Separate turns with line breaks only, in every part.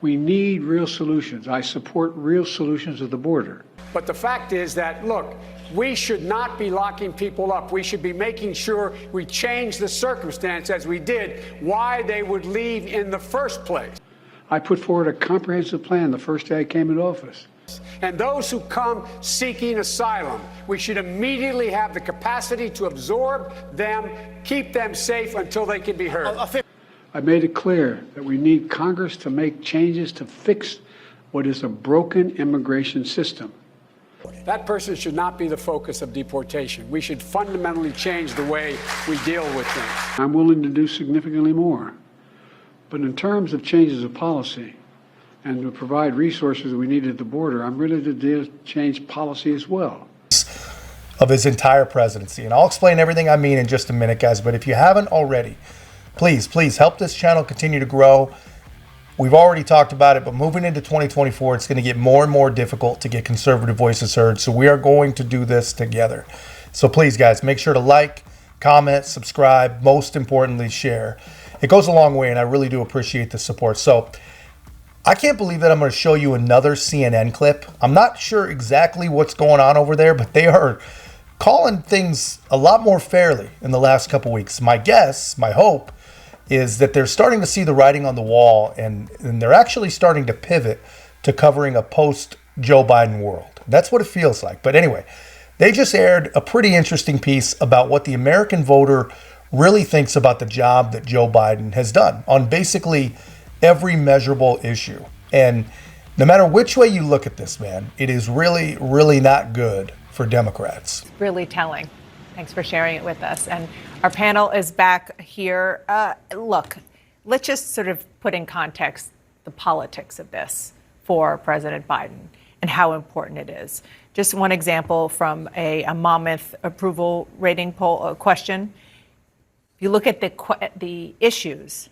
We need real solutions. I support real solutions at the border.
But the fact is that, look, we should not be locking people up. We should be making sure we change the circumstance, as we did, why they would leave in the first place.
I put forward a comprehensive plan the first day I came into office.
And those who come seeking asylum, we should immediately have the capacity to absorb them, keep them safe until they can be heard.
I made it clear that we need Congress to make changes to fix what is a broken immigration system.
That person should not be the focus of deportation. We should fundamentally change the way we deal with them.
I'm willing to do significantly more. But in terms of changes of policy and to provide resources that we need at the border, I'm ready to change policy as well.
Of his entire presidency. And I'll explain everything I mean in just a minute, guys. But if you haven't already, please help this channel continue to grow. We've already talked about it, but moving into 2024, it's going to get more and more difficult to get conservative voices heard. So we are going to do this together. So please, guys, make sure to like, comment, subscribe, most importantly, share. It goes a long way, and I really do appreciate the support. So I can't believe that I'm going to show you another CNN clip. I'm not sure exactly what's going on over there, but they are calling things a lot more fairly in the last couple weeks. My guess, my hope, is that they're starting to see the writing on the wall, and they're actually starting to pivot to covering a post-Joe Biden world. That's what it feels like. But anyway, they just aired a pretty interesting piece about what the American voter really thinks about the job that Joe Biden has done on basically every measurable issue. And no matter which way you look at this, man, it is really, really not good for Democrats.
Really telling. Thanks for sharing it with us. And our panel is back here. Look, let's just sort of put in context the politics of this for President Biden and how important it is. Just one example from a Monmouth approval rating poll question. If you look at the issues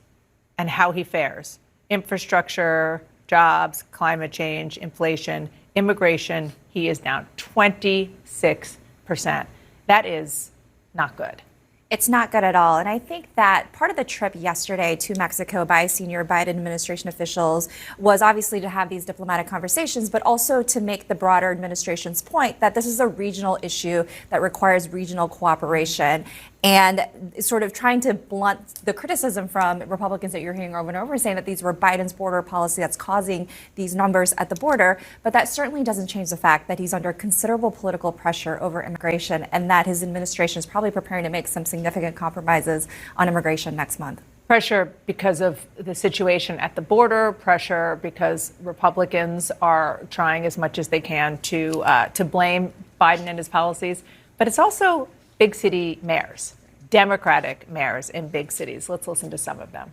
and how he fares, infrastructure, jobs, climate change, inflation, immigration, he is down 26%. That is not good.
It's not good at all. And I think that part of the trip yesterday to Mexico by senior Biden administration officials was obviously to have these diplomatic conversations, but also to make the broader administration's point that this is a regional issue that requires regional cooperation, and sort of trying to blunt the criticism from Republicans that you're hearing over and over, saying that these were Biden's border policy that's causing these numbers at the border. But that certainly doesn't change the fact that he's under considerable political pressure over immigration, and that his administration is probably preparing to make some significant compromises on immigration next month.
Pressure because of the situation at the border, pressure because Republicans are trying as much as they can to blame Biden and his policies. But it's also big city mayors, Democratic mayors in big cities. Let's listen to some of them.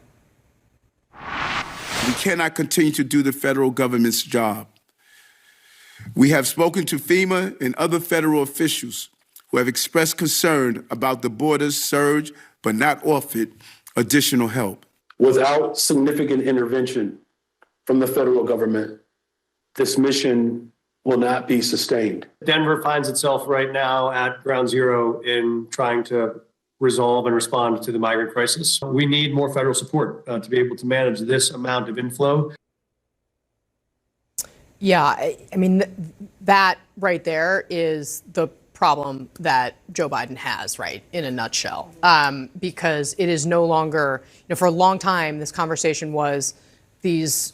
We cannot continue to do the federal government's job. We have spoken to FEMA and other federal officials who have expressed concern about the border's surge, but not offered additional help.
Without significant intervention from the federal government, this mission will not be sustained.
Denver finds itself right now at ground zero in trying to resolve and respond to the migrant crisis. We need more federal support to be able to manage this amount of inflow.
Yeah, I mean, that right there is the problem that Joe Biden has, right, in a nutshell, because it is no longer, for a long time, this conversation was these,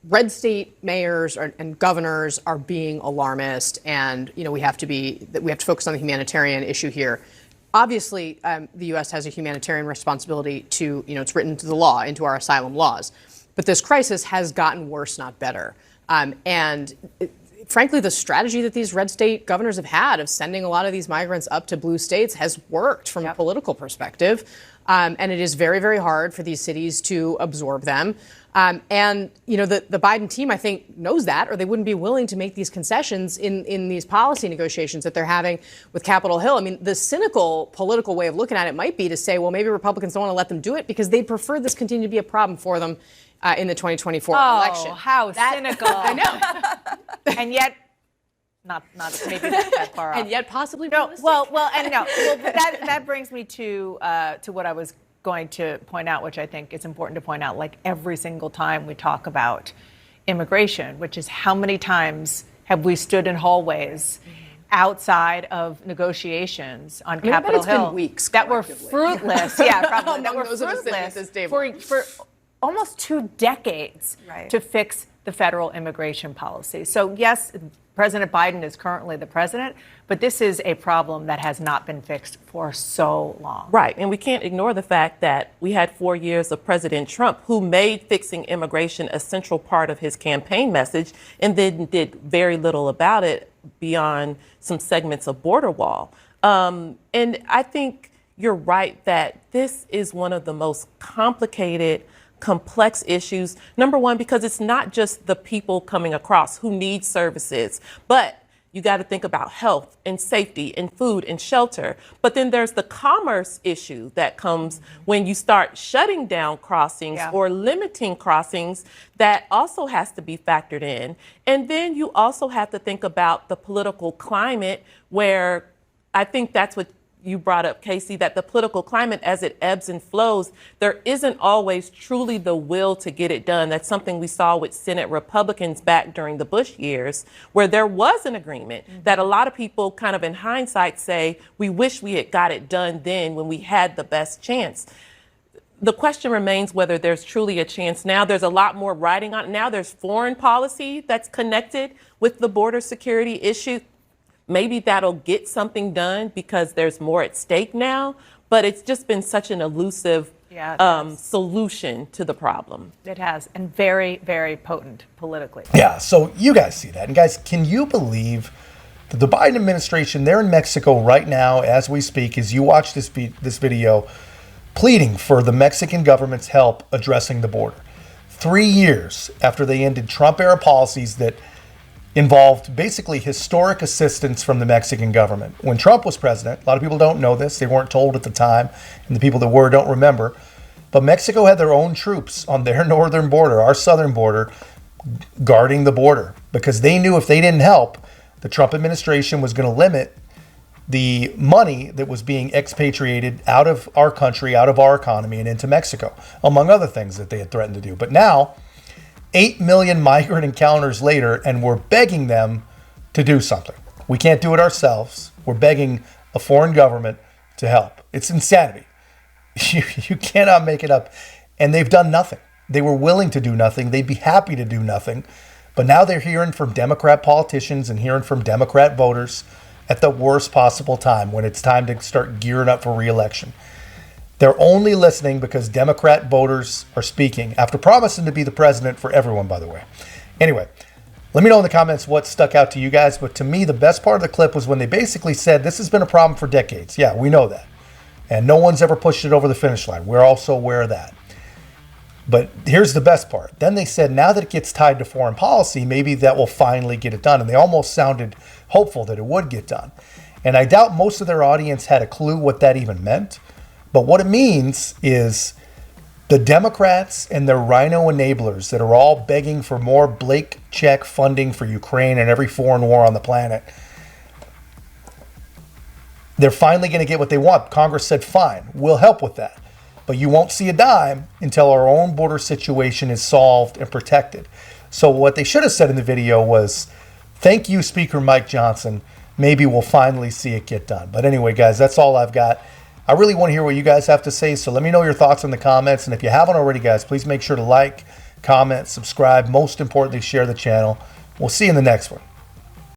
red state mayors and governors are being alarmist, and we have to focus on the humanitarian issue here. Obviously, the U.S. has a humanitarian responsibility to, it's written into the law, into our asylum laws. But this crisis has gotten worse, not better. Frankly, the strategy that these red state governors have had of sending a lot of these migrants up to blue states has worked from a political perspective. And it is very, very hard for these cities to absorb them. The Biden team, I think, knows that, or they wouldn't be willing to make these concessions in these policy negotiations that they're having with Capitol Hill. I mean, the cynical political way of looking at it might be to say, well, maybe Republicans don't want to let them do it because they'd prefer this continue to be a problem for them in the 2024 election.
Oh, how cynical.
I know.
And yet, not maybe that far off.
And yet possibly
no.
realistic.
Well, that brings me to what I was going to point out, which I think is important to point out, like every single time we talk about immigration, which is how many times have we stood in hallways outside of negotiations on Capitol Hill
been weeks
that were fruitless. Yeah, probably that were
those of us sitting at this table.
for almost 2 decades
Right.
to fix the federal immigration policy. So yes, President Biden is currently the president, but this is a problem that has not been fixed for so long.
Right. And we can't ignore the fact that we had 4 years of President Trump, who made fixing immigration a central part of his campaign message and then did very little about it beyond some segments of border wall. And I think you're right that this is one of the most complicated, complex issues. Number one, because it's not just the people coming across who need services, but you got to think about health and safety and food and shelter. But then there's the commerce issue that comes when you start shutting down crossings or limiting crossings. That also has to be factored in. And then you also have to think about the political climate, where I think that's what you brought up, Casey, that the political climate, as it ebbs and flows, there isn't always truly the will to get it done. That's something we saw with Senate Republicans back during the Bush years, where there was an agreement that a lot of people kind of in hindsight say, we wish we had got it done then when we had the best chance. The question remains whether there's truly a chance now. There's a lot more writing on it now. There's foreign policy that's connected with the border security issue. Maybe that'll get something done because there's more at stake now, but it's just been such an elusive solution to the problem.
It has, and very, very potent politically.
Yeah, so you guys see that. And guys, can you believe that the Biden administration, they're in Mexico right now as we speak, as you watch this video, pleading for the Mexican government's help addressing the border. 3 years after they ended Trump-era policies that involved basically historic assistance from the Mexican government. When Trump was president, a lot of people don't know this, they weren't told at the time, and the people that were don't remember, but Mexico had their own troops on their northern border, our southern border, guarding the border, because they knew if they didn't help, the Trump administration was going to limit the money that was being expatriated out of our country, out of our economy, and into Mexico, among other things that they had threatened to do. But now, 8 million migrant encounters later, and we're begging them to do something. We can't do it ourselves. We're begging a foreign government to help. It's insanity. You cannot make it up. And they've done nothing. They were willing to do nothing. They'd be happy to do nothing. But now they're hearing from Democrat politicians and hearing from Democrat voters at the worst possible time, when it's time to start gearing up for reelection. They're only listening because Democrat voters are speaking, after promising to be the president for everyone, by the way. Anyway, let me know in the comments what stuck out to you guys. But to me, the best part of the clip was when they basically said, this has been a problem for decades. Yeah, we know that. And no one's ever pushed it over the finish line. We're also aware of that. But here's the best part. Then they said, now that it gets tied to foreign policy, maybe that will finally get it done. And they almost sounded hopeful that it would get done. And I doubt most of their audience had a clue what that even meant. But what it means is the Democrats and their rhino enablers that are all begging for more Blake check funding for Ukraine and every foreign war on the planet, they're finally going to get what they want. Congress said, fine, we'll help with that. But you won't see a dime until our own border situation is solved and protected. So what they should have said in the video was, thank you, Speaker Mike Johnson. Maybe we'll finally see it get done. But anyway, guys, that's all I've got. I really want to hear what you guys have to say, so let me know your thoughts in the comments. And if you haven't already, guys, please make sure to like, comment, subscribe. Most importantly, share the channel. We'll see you in the next one.